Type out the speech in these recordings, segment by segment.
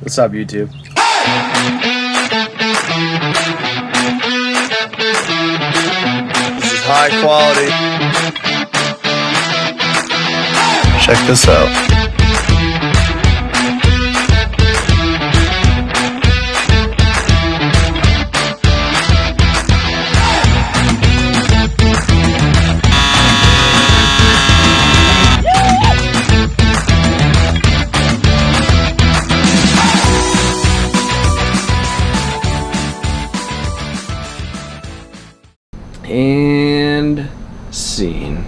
What's up, YouTube? This is high quality. Check this out. And scene.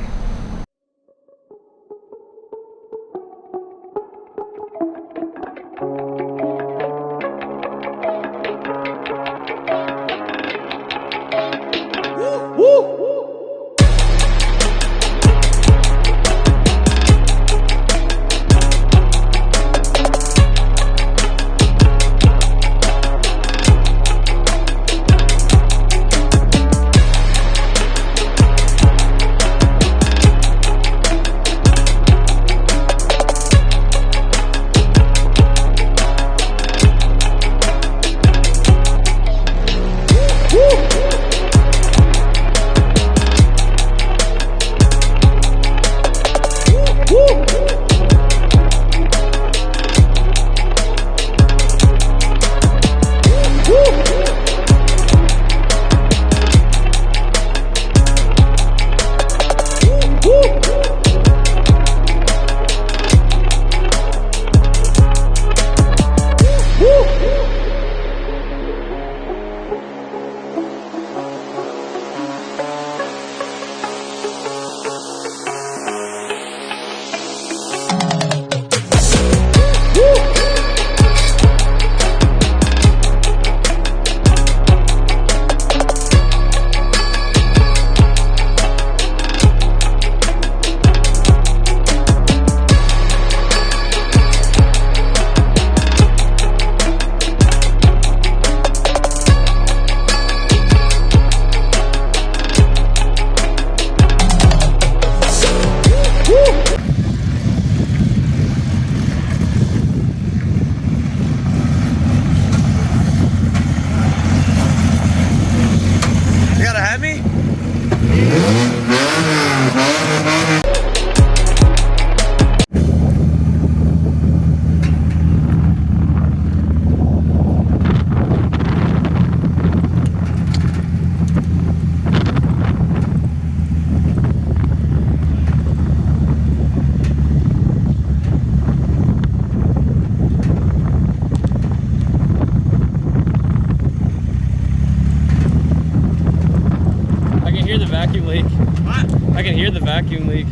Vacuum leak. What? I can hear the vacuum leak.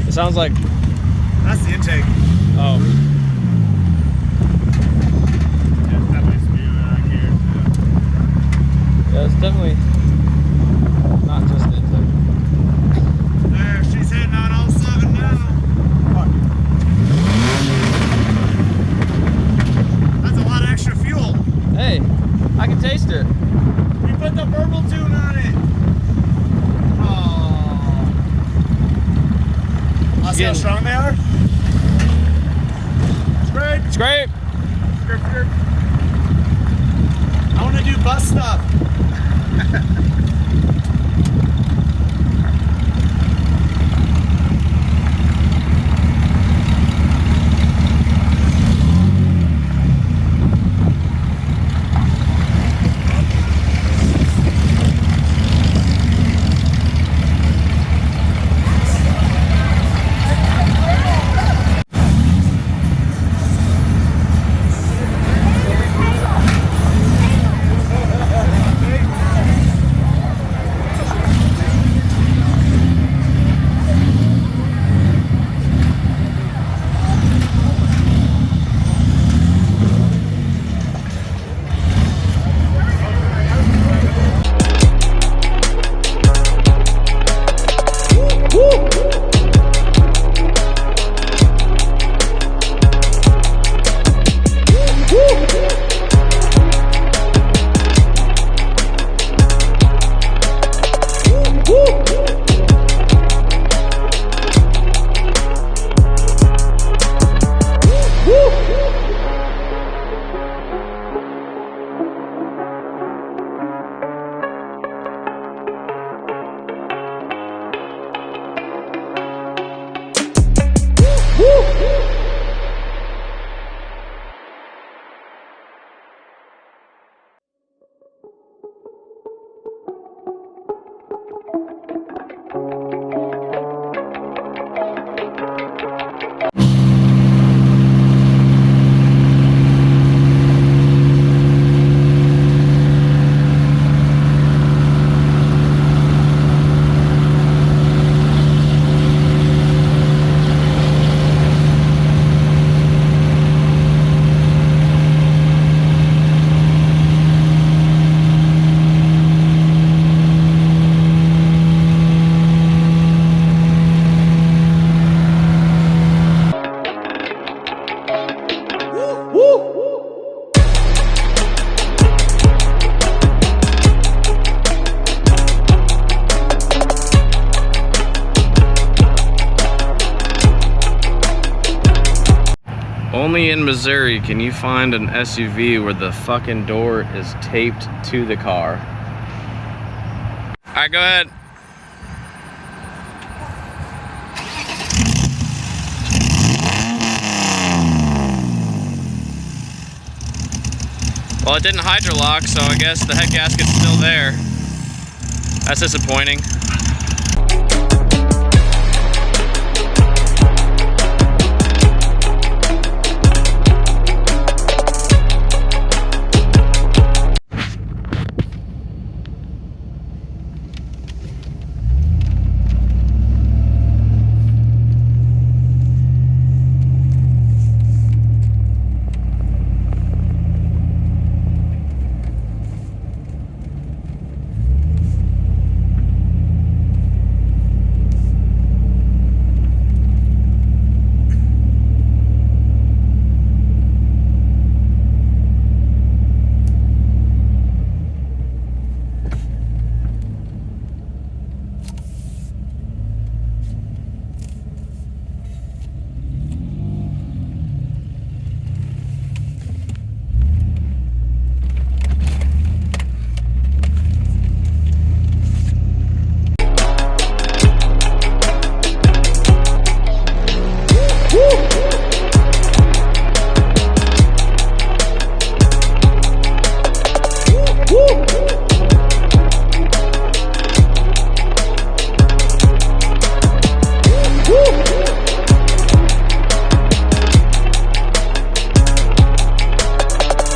It sounds like... That's the intake. Oh. Yeah, it's definitely spewing out here. Yeah, it's definitely not just the intake. There, she's hitting on all 7 now. Fuck. That's a lot of extra fuel. Hey, I can taste it. We put the purple tune on it. See how strong they are? Scrape! Scrape! Scrape, scrape. I want to do bus stuff. Only in Missouri can you find an SUV where the fucking door is taped to the car. All right, go ahead. Well, it didn't hydrolock, so I guess the head gasket's still there. That's disappointing.